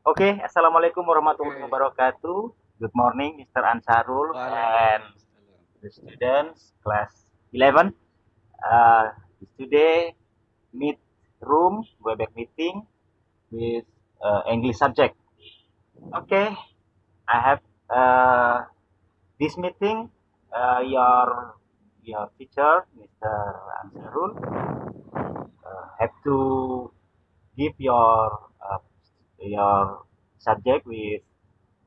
Oke, Assalamualaikum warahmatullahi Oke, wabarakatuh. Good morning, Mr. Ansarul and waalaikumsalam. the students, class 11. Uh, Today, meet room, Webex meeting with English subject. Okay, I have this meeting. Your teacher, Mr. Ansarul, have to give your subject with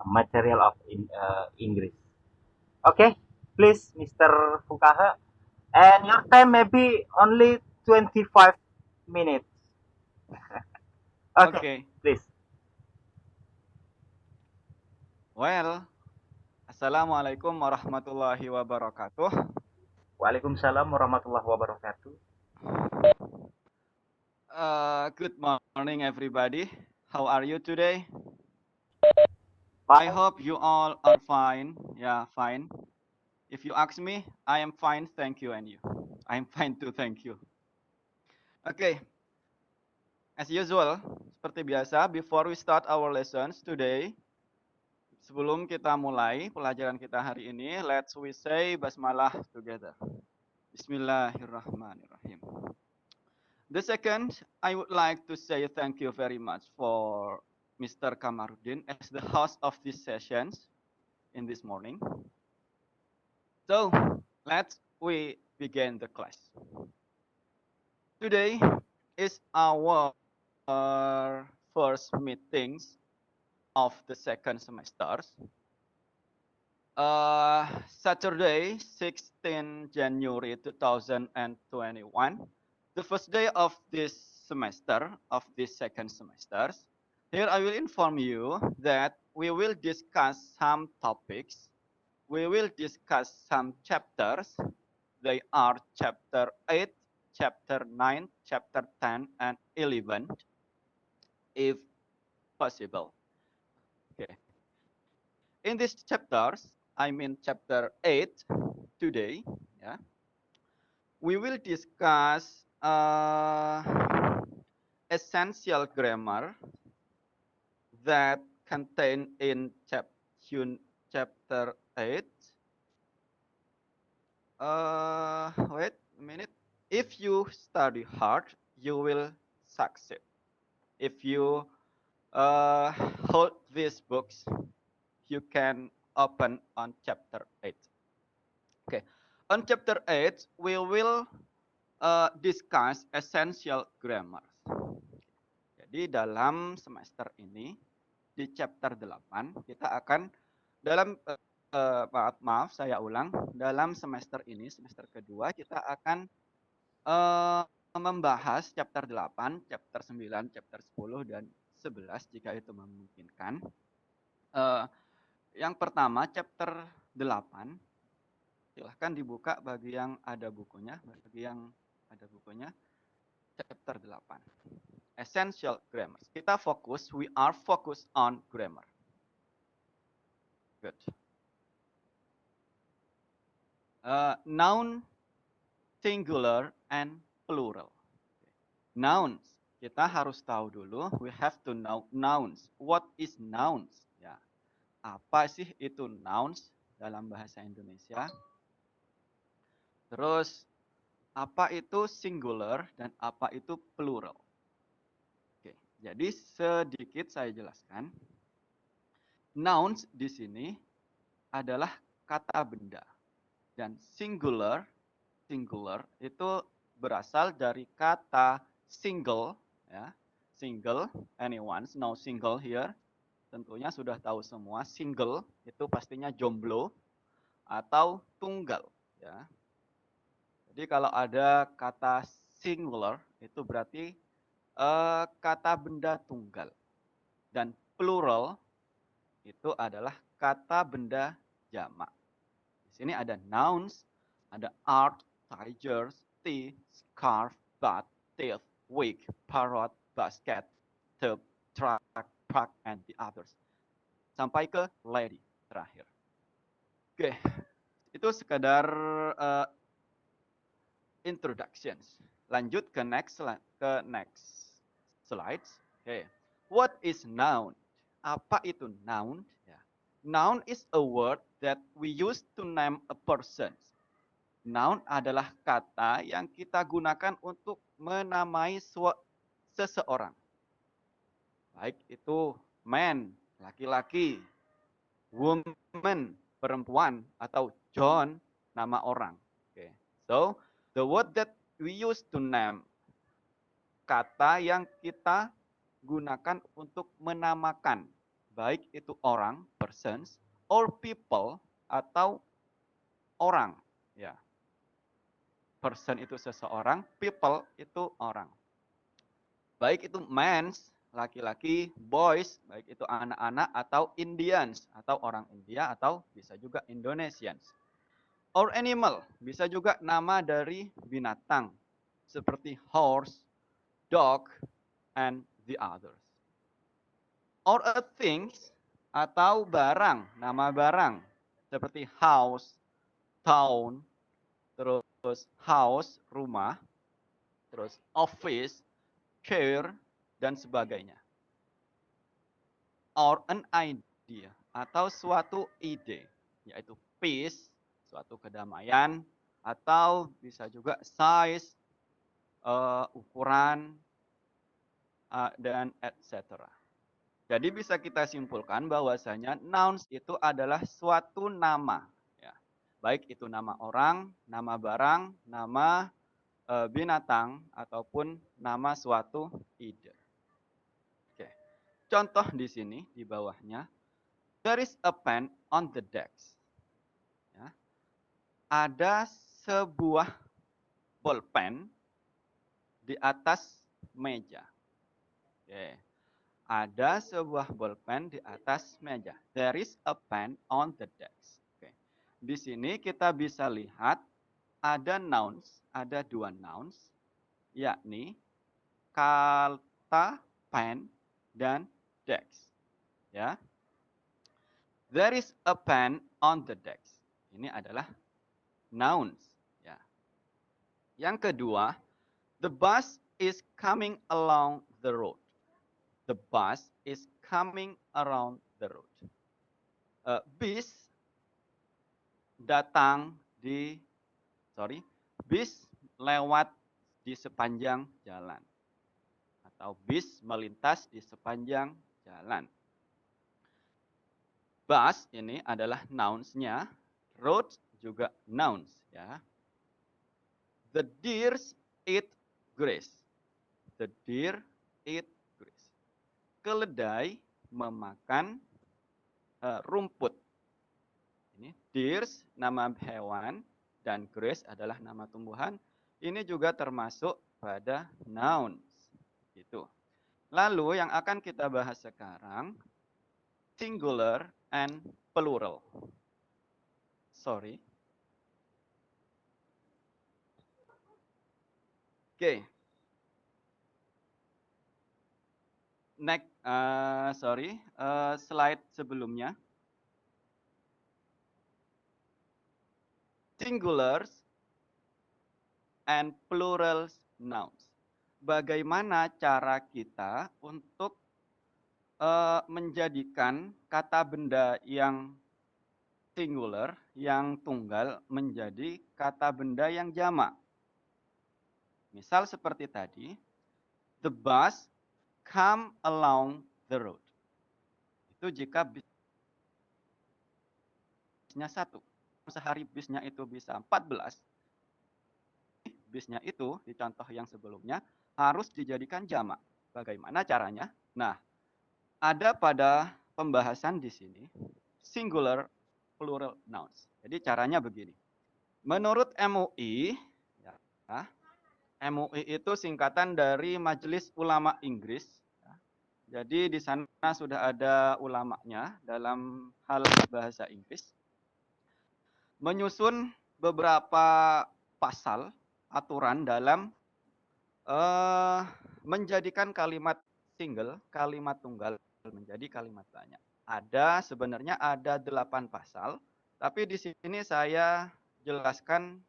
material of English. Okay, please, Mr. Fukaha. And your time maybe only 25 minutes. Okay, Oke, please. well, assalamualaikum warahmatullahi wabarakatuh. Waalaikumsalam warahmatullahi wabarakatuh. Good morning, everybody. How are you today? I Fine. hope you all are fine. Yeah, fine. If you ask me, I am fine, thank you, and you. I am fine too, thank you. Okay, as usual, seperti biasa, before we start our lessons today, sebelum kita mulai pelajaran kita hari ini, let's we say basmalah together. Bismillahirrahmanirrahim. The second, I would like to say thank you very much for Mr. Kamarudin as the host of these sessions in this morning. So, let's we begin the class. Today is our first meetings of the second semesters. Saturday, 16 January 2021, the first day of this semester, of this second semester. Here I will inform you that we will discuss some topics. We will discuss some chapters. They are chapter 8, chapter 9, chapter 10, and 11, if possible. Okay. In these chapters, I mean chapter 8 today, yeah, we will discuss essential grammar that contained in chapter 8. Wait a minute. If you study hard, you will succeed. If you uh, hold these books, you can open on chapter 8. Okay. On chapter 8, we will discuss essential grammar. Jadi dalam semester ini di chapter 8 kita akan dalam maaf saya ulang, dalam semester ini semester kedua kita akan eh, membahas chapter 8, chapter 9, chapter 10 dan 11 jika itu memungkinkan. Eh, yang pertama chapter 8, silahkan dibuka bagi yang ada bukunya, chapter 8. Essential grammar. Kita fokus, we are focused on grammar. Good. Noun, singular, and plural. Nouns. Kita harus tahu dulu, we have to know nouns. What is nouns? Ya, apa sih itu nouns dalam bahasa Indonesia? Terus, apa itu singular dan apa itu plural? Oke, jadi sedikit saya jelaskan. Nouns di sini adalah kata benda dan singular itu berasal dari kata single, ya. Single, anyone know single here? Tentunya sudah tahu semua, single itu pastinya jomblo atau tunggal, ya. Jadi kalau ada kata singular itu berarti kata benda tunggal. Dan plural itu adalah kata benda jamak. Di sini ada nouns, ada art, tiger, tea, scarf, bat, thief, wig, parrot, basket, tub, truck, park, and the others. Sampai ke lady terakhir. Oke, itu sekedar uh, introductions. Lanjut ke next slides. Oke, what is noun? Apa itu noun? Ya. Noun is a word that we use to name a person. Noun adalah kata yang kita gunakan untuk menamai seseorang. Baik itu man, laki-laki, woman, perempuan, atau John, nama orang. Okay. So, the word that we use to name, kata yang kita gunakan untuk menamakan, baik itu orang, persons, or people, atau orang. Ya. Person itu seseorang, people itu orang. Baik itu mens, laki-laki, boys, baik itu anak-anak, atau Indians, atau orang India, atau bisa juga Indonesians. Or animal, bisa juga nama dari binatang, seperti horse, dog, and the others. Or a things, atau barang, nama barang, seperti house, town, terus house, rumah, terus office, chair, dan sebagainya. Or an idea, atau suatu ide, yaitu peace, suatu kedamaian, atau bisa juga size, ukuran, dan etc. Jadi bisa kita simpulkan bahwasanya nouns itu adalah suatu nama. Ya. Baik itu nama orang, nama barang, nama binatang, ataupun nama suatu ide. Oke. Contoh di sini, di bawahnya. There is a pen on the desk. Ya. Ada sebuah bolpen di atas meja. Oke. Ada sebuah bolpen di atas meja. There is a pen on the desk. Oke. Di sini kita bisa lihat ada nouns, ada dua nouns, yakni kata pen dan desk. Ya. There is a pen on the desk. Ini adalah nouns. Ya. Yang kedua, the bus is coming along the road. The bus is coming around the road. Bis datang bis lewat di sepanjang jalan. Atau bis melintas di sepanjang jalan. Bus ini adalah nouns-nya, road juga nouns. Ya. The deers eat grass. The deer eat grass. Keledai memakan rumput. Ini deers nama hewan dan grass adalah nama tumbuhan. Ini juga termasuk pada nouns. Gitu. Lalu yang akan kita bahas sekarang singular and plural. Sorry. Oke. Next, slide sebelumnya. Singulars and plural nouns. Bagaimana cara kita untuk menjadikan kata benda yang singular, yang tunggal, menjadi kata benda yang jamak. Misal seperti tadi, the bus come along the road. Itu jika bisnya satu. Sehari bisnya itu bisa 14. Bisnya itu, di contoh yang sebelumnya, harus dijadikan jamak. Bagaimana caranya? Nah, ada pada pembahasan di sini, singular plural nouns. Jadi caranya begini. Menurut MUI, ya, MUI itu singkatan dari Majelis Ulama Inggris. Jadi di sana sudah ada ulamanya dalam hal bahasa Inggris. Menyusun beberapa pasal aturan dalam menjadikan kalimat single, kalimat tunggal menjadi kalimat banyak. Sebenarnya ada 8 pasal, tapi di sini saya jelaskan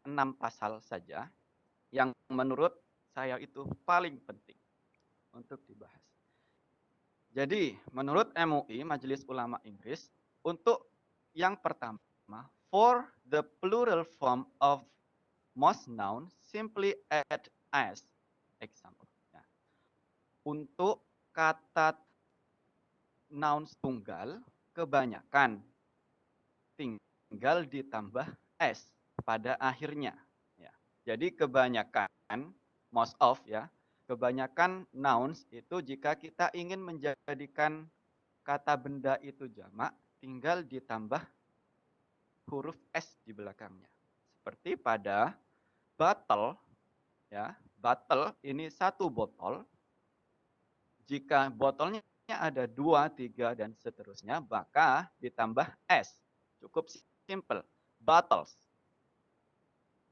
6 pasal saja yang menurut saya itu paling penting untuk dibahas. Jadi, menurut MUI, Majelis Ulama Inggris, untuk yang pertama, for the plural form of most noun, simply add as. Example. Ya. Untuk kata noun tunggal, kebanyakan tinggal ditambah s pada akhirnya. Ya. Jadi kebanyakan, most of ya, kebanyakan nouns itu jika kita ingin menjadikan kata benda itu jamak, tinggal ditambah huruf S di belakangnya. Seperti pada bottle, ya, bottle ini satu botol. Jika botolnya ada 2, 3, dan seterusnya, maka ditambah S. Cukup simple. Bottles.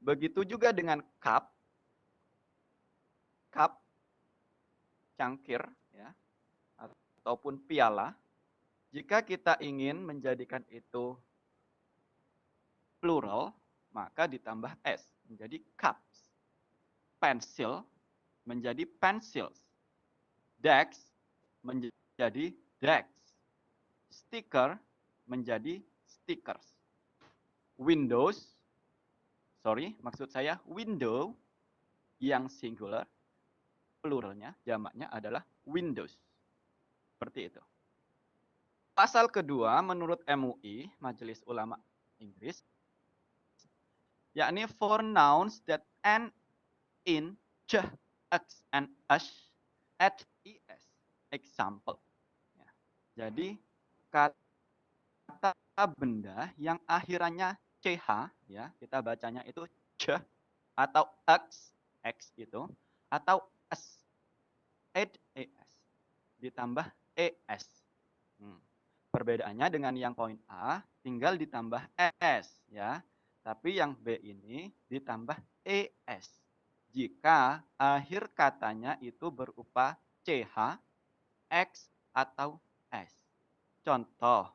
Begitu juga dengan cup. Cup, cangkir, ya, ataupun piala. Jika kita ingin menjadikan itu plural, maka ditambah S menjadi cups. Pensil menjadi pencils. Desk menjadi decks. Sticker menjadi stickers. Windows, maksud saya window yang singular, pluralnya, jamaknya adalah windows. Seperti itu. Pasal kedua menurut MUI, Majelis Ulama Inggris, yakni for nouns that end in j, x, and ash at es. Example. Ya. Jadi kata benda yang akhirannya ch, ya, kita bacanya itu ch, atau x itu, atau s, add es, ditambah es. Perbedaannya dengan yang poin A, tinggal ditambah es, ya. Tapi yang B ini ditambah es. Jika akhir katanya itu berupa ch, x, atau s. Contoh,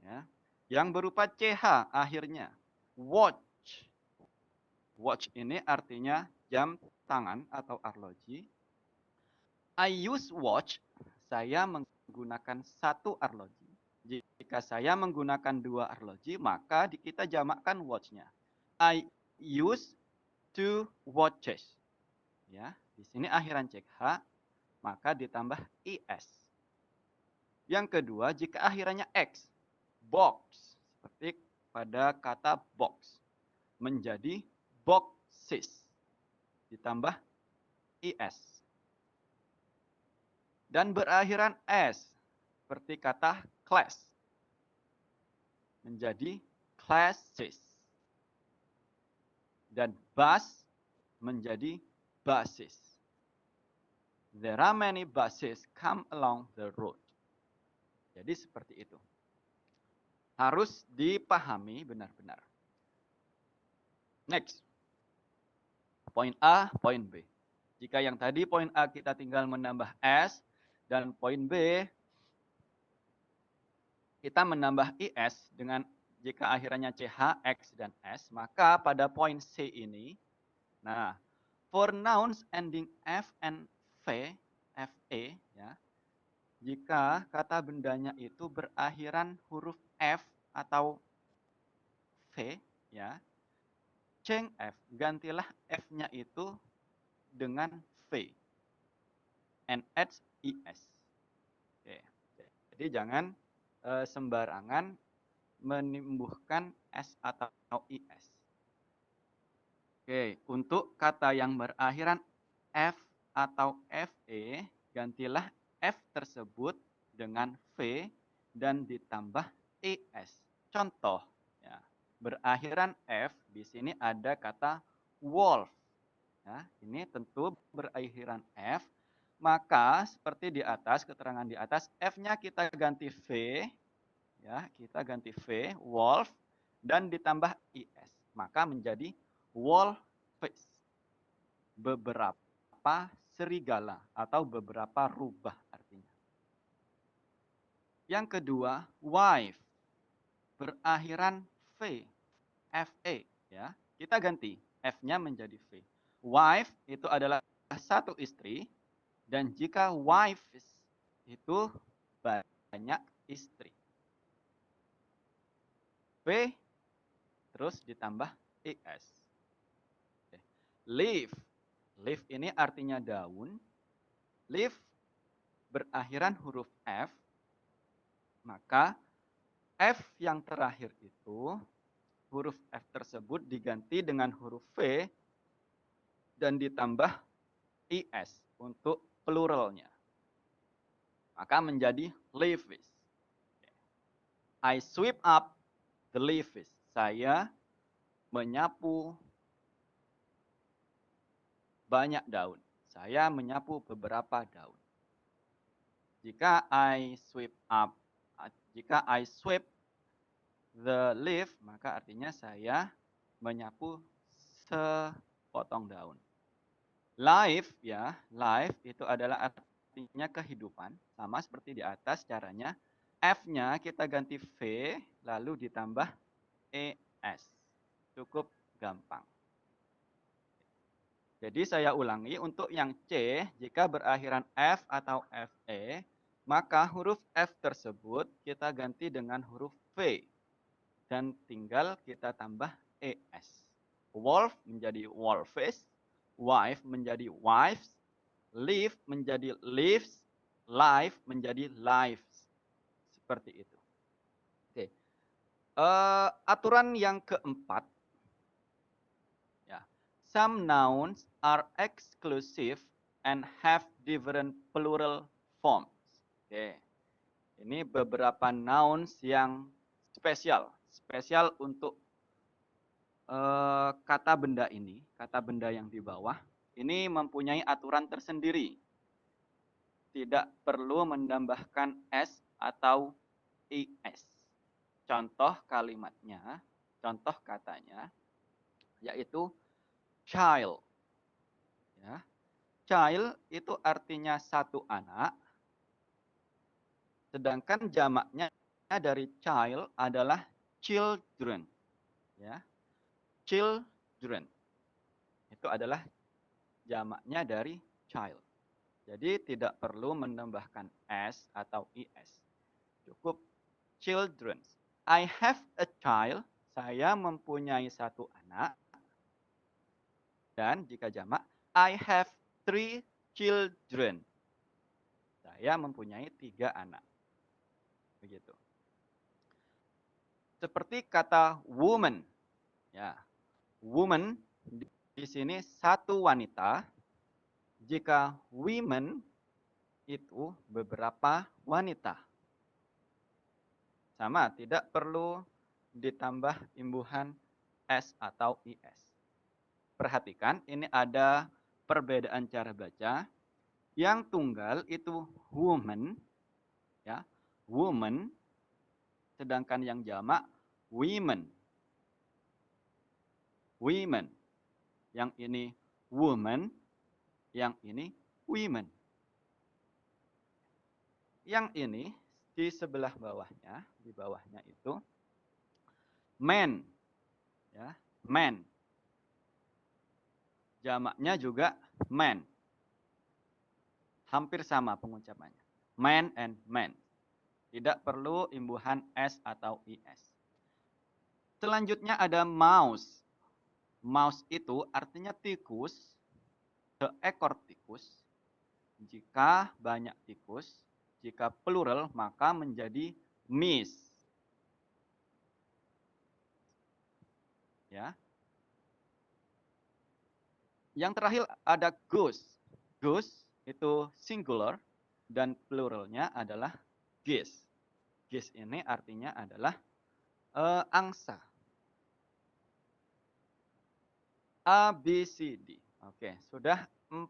ya, yang berupa ch akhirnya, watch. Watch ini artinya jam tangan atau arloji. I use watch, saya menggunakan satu arloji. Jika saya menggunakan dua arloji, maka kita jamakkan watch-nya. I use two watches. Ya, di sini akhiran ch, maka ditambah es. Yang kedua, jika akhirannya x, box, seperti pada kata box, menjadi boxes, ditambah es. Dan berakhiran s, seperti kata class, menjadi classes. Dan bus menjadi buses. There are many buses come along the road. Jadi seperti itu. Harus dipahami benar-benar. Next. Poin A, poin B. Jika yang tadi poin A kita tinggal menambah S, dan poin B kita menambah IS dengan jika akhirannya CH, X, dan S, maka pada poin C ini, nah, for nouns ending F and V, FE, ya, jika kata bendanya itu berakhiran huruf F atau V, ya, change F, gantilah F-nya itu dengan V, and add IS. Oke. Jadi jangan sembarangan menimbuhkan S atau IS. Oke, untuk kata yang berakhiran F atau FE, gantilah F tersebut dengan V dan ditambah ES. Contoh, ya, berakhiran F, di sini ada kata wolf. Ya, ini tentu berakhiran F, maka seperti di atas, keterangan di atas, F-nya kita ganti V, ya, kita ganti V, wolf, dan ditambah IS. Maka menjadi wolfish. Beberapa serigala atau beberapa rubah artinya. Yang kedua, wife. Berakhiran V, FE, ya. Kita ganti F-nya menjadi V. Wife itu adalah satu istri, dan jika wives itu banyak istri. V terus ditambah es. Leaf. Leaf ini artinya daun. Leaf berakhiran huruf F. Maka F yang terakhir itu, huruf F tersebut diganti dengan huruf V dan ditambah is untuk pluralnya. Maka menjadi leaves. I sweep up the leaves. Saya menyapu banyak daun. Saya menyapu beberapa daun. Jika I sweep the leaf, maka artinya saya menyapu sepotong daun. Life ya, life itu adalah artinya kehidupan, sama seperti di atas caranya. F-nya kita ganti V lalu ditambah es. Cukup gampang. Jadi saya ulangi, untuk yang C, jika berakhiran F atau FE, maka huruf F tersebut kita ganti dengan huruf V. Dan tinggal kita tambah es. Wolf menjadi wolves, wife menjadi wives, leaf menjadi leaves, life menjadi lives. Seperti itu. Oke. Aturan yang keempat. Some nouns are exclusive and have different plural forms. Oke. Ini beberapa nouns yang spesial. Spesial untuk kata benda ini, kata benda yang di bawah. Ini mempunyai aturan tersendiri. Tidak perlu menambahkan s atau is. Contoh kalimatnya, contoh katanya, yaitu child. Ya. Child itu artinya satu anak, sedangkan jamaknya dari child adalah children. Ya. Children. Itu adalah jamaknya dari child. Jadi tidak perlu menambahkan s atau is. Cukup children. I have a child. Saya mempunyai satu anak. Dan jika jamak, I have 3 children. Saya mempunyai 3 anak. Begitu. Seperti kata woman. Ya. Woman di sini satu wanita. Jika women itu beberapa wanita. Sama, tidak perlu ditambah imbuhan s atau is. Perhatikan, ini ada perbedaan cara baca. Yang tunggal itu woman, ya, woman, sedangkan yang jamak women. Women. Yang ini woman, yang ini women. Yang ini di sebelah bawahnya, di bawahnya itu men. Ya, men. Jamaknya juga men. Hampir sama pengucapannya. Man and men. Tidak perlu imbuhan s atau is. Selanjutnya ada mouse. Mouse itu artinya tikus, seekor tikus. Jika banyak tikus, jika plural maka menjadi mice. Ya. Yang terakhir ada goose. Goose itu singular dan pluralnya adalah geese. Geese ini artinya adalah angsa. A, B, C, D. Oke, sudah 4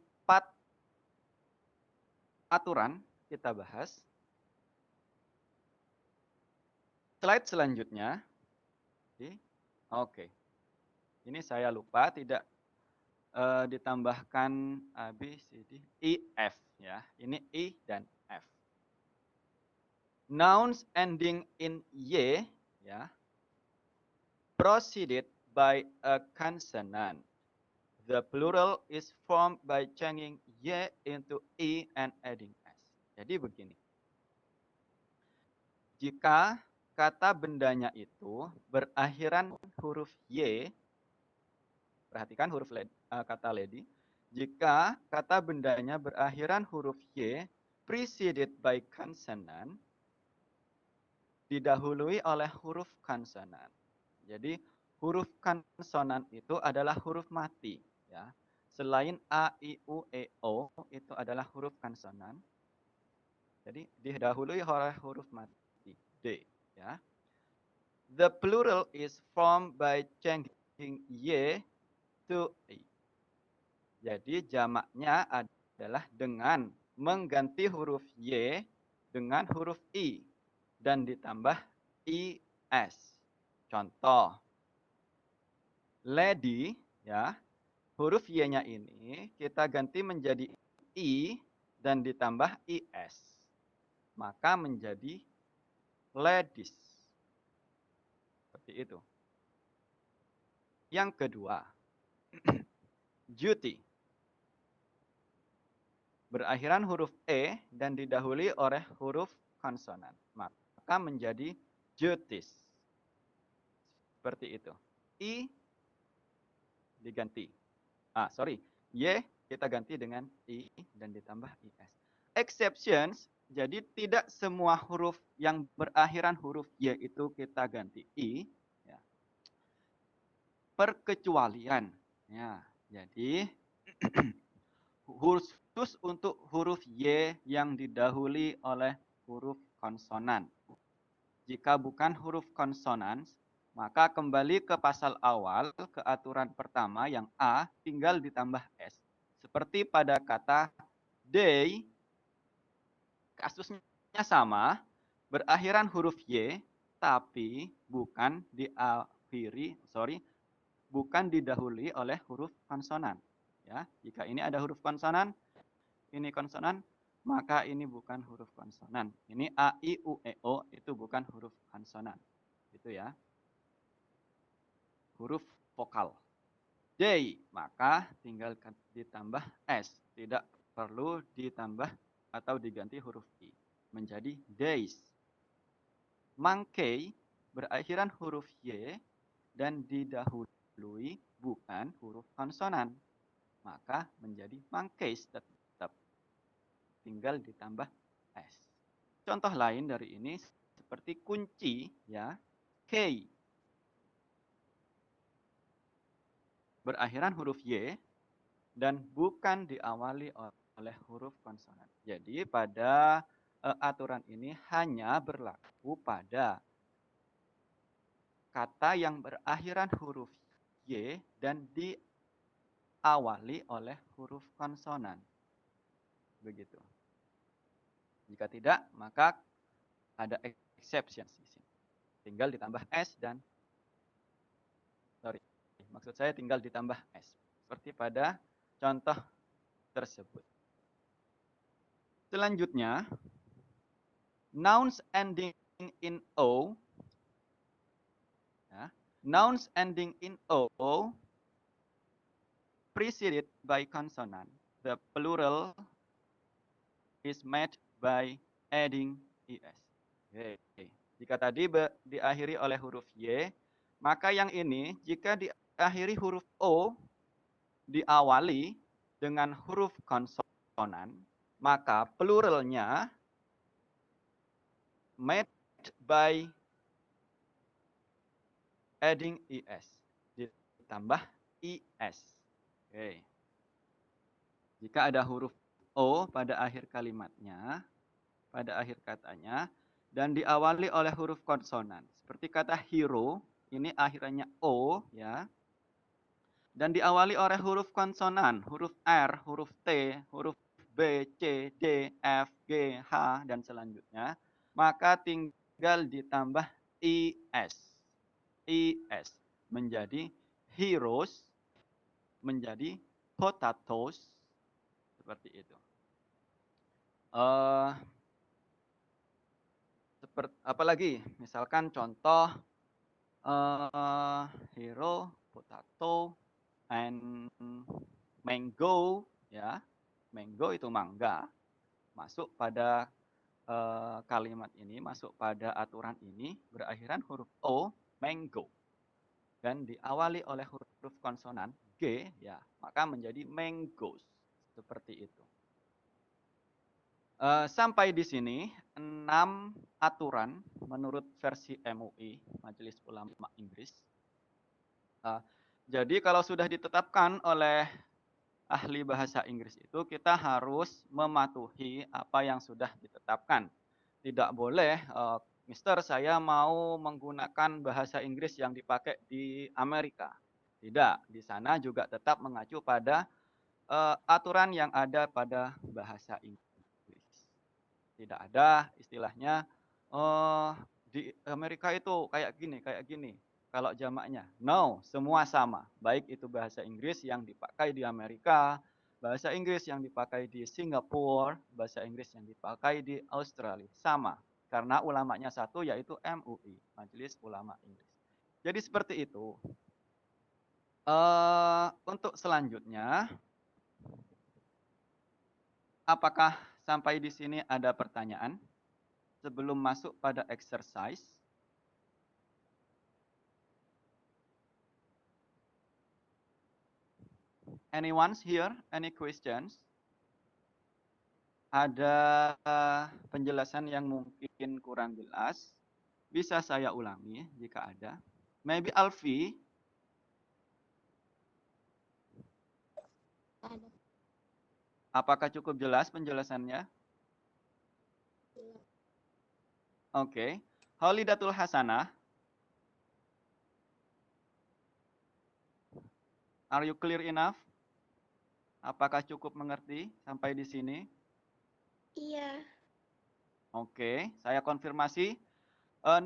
aturan kita bahas. Slide selanjutnya. Oke. Ini saya lupa tidak ditambahkan A, B, C, D, E, F. Ya. Ini E dan F. Nouns ending in Y, ya, preceded by a consonant. The plural is formed by changing Y into E and adding S. Jadi begini. jika kata bendanya itu berakhiran huruf Y, perhatikan kata lady, jika kata bendanya berakhiran huruf Y, preceded by consonant, didahului oleh huruf konsonan. Jadi huruf konsonan itu adalah huruf mati, ya. Selain A, I, U, E, O itu adalah huruf konsonan. Jadi didahului oleh huruf mati D, ya. The plural is formed by changing Y to I. Jadi jamaknya adalah dengan mengganti huruf Y dengan huruf I dan ditambah IS. Contoh, lady, ya, huruf Y-nya ini kita ganti menjadi I dan ditambah IS. Maka menjadi ladies. Seperti itu. Yang kedua, duty. Berakhiran huruf E dan didahului oleh huruf konsonan. Maka menjadi duties. Seperti itu. I diganti. Y kita ganti dengan I dan ditambah IS. Exceptions, jadi tidak semua huruf yang berakhiran huruf Y itu kita ganti I. Ya. Perkecualian. Ya, jadi khusus untuk huruf Y yang didahului oleh huruf konsonan. Jika bukan huruf konsonan, maka kembali ke pasal awal, ke aturan pertama yang A tinggal ditambah S. Seperti pada kata they, kasusnya sama, berakhiran huruf Y, tapi bukan didahului oleh huruf konsonan. Ya, jika ini ada huruf konsonan, ini konsonan, maka ini bukan huruf konsonan. Ini A, I, U, E, O itu bukan huruf konsonan. Itu ya. Huruf vokal. Day, maka tinggal ditambah S. Tidak perlu ditambah atau diganti huruf I. Menjadi days. Monkey berakhiran huruf Y dan didahului bukan huruf konsonan. Maka menjadi monkeys tetap. Tinggal ditambah S. Contoh lain dari ini seperti kunci, ya, key. Berakhiran huruf Y dan bukan diawali oleh huruf konsonan. Jadi pada aturan ini hanya berlaku pada kata yang berakhiran huruf Y dan diawali oleh huruf konsonan. Begitu. Jika tidak, maka ada exception di sini. Tinggal ditambah S dan maksud saya tinggal ditambah S. Seperti pada contoh tersebut. Selanjutnya, nouns ending in O. Ya, nouns ending in O preceded by consonant. The plural is made by adding IS. Okay. Jika tadi diakhiri oleh huruf Y, maka yang ini jika diakhiri huruf O diawali dengan huruf konsonan, maka pluralnya made by adding IS. Ditambah IS. Oke. Jika ada huruf O pada akhir kalimatnya, pada akhir katanya, dan diawali oleh huruf konsonan. Seperti kata hero, ini akhirnya O, ya. Dan diawali oleh huruf konsonan, huruf R, huruf T, huruf B, C, D, F, G, H, dan selanjutnya. Maka tinggal ditambah IS. IS menjadi heroes, menjadi potatoes, seperti itu. Apalagi, misalkan contoh hero, potato, and mango, ya. Mango itu mangga, masuk pada kalimat ini masuk pada aturan ini berakhiran huruf O, mango. Dan diawali oleh huruf konsonan G, ya, maka menjadi mangoes. Seperti itu. Sampai di sini 6 aturan menurut versi MUI, Majelis Ulama Inggris. Jadi kalau sudah ditetapkan oleh ahli bahasa Inggris itu kita harus mematuhi apa yang sudah ditetapkan. Tidak boleh, Mister saya mau menggunakan bahasa Inggris yang dipakai di Amerika. Tidak, di sana juga tetap mengacu pada aturan yang ada pada bahasa Inggris. Tidak ada istilahnya di Amerika itu kayak gini. Kalau jamaknya, no, semua sama. Baik itu bahasa Inggris yang dipakai di Amerika, bahasa Inggris yang dipakai di Singapura, bahasa Inggris yang dipakai di Australia. Sama, karena ulamanya satu yaitu MUI, Majelis Ulama Inggris. Jadi seperti itu. Untuk selanjutnya, apakah sampai di sini ada pertanyaan sebelum masuk pada exercise? Anyone here? Any questions? Ada penjelasan yang mungkin kurang jelas? Bisa saya ulangi jika ada. Maybe Alfi? Ada. Apakah cukup jelas penjelasannya? Oke. Holidatul Hasanah. Are you clear enough? Apakah cukup mengerti sampai di sini? Iya. Oke, saya konfirmasi.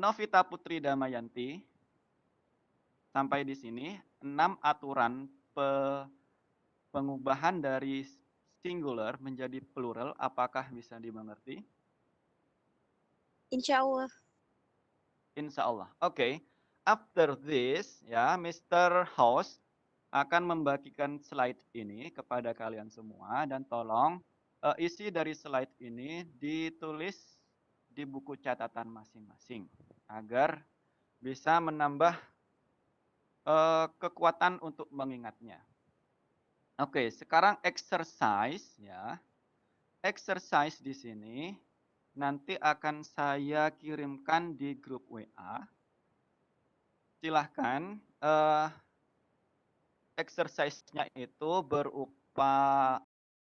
Novita Putri Damayanti. Sampai di sini 6 aturan pengubahan dari singular menjadi plural, apakah bisa dimengerti? Insya Allah. Insya Allah. Oke. After this, ya, Mr. Host akan membagikan slide ini kepada kalian semua dan tolong isi dari slide ini ditulis di buku catatan masing-masing agar bisa menambah kekuatan untuk mengingatnya. Oke, sekarang exercise ya. Exercise di sini nanti akan saya kirimkan di grup WA. Silahkan exercise-nya itu berupa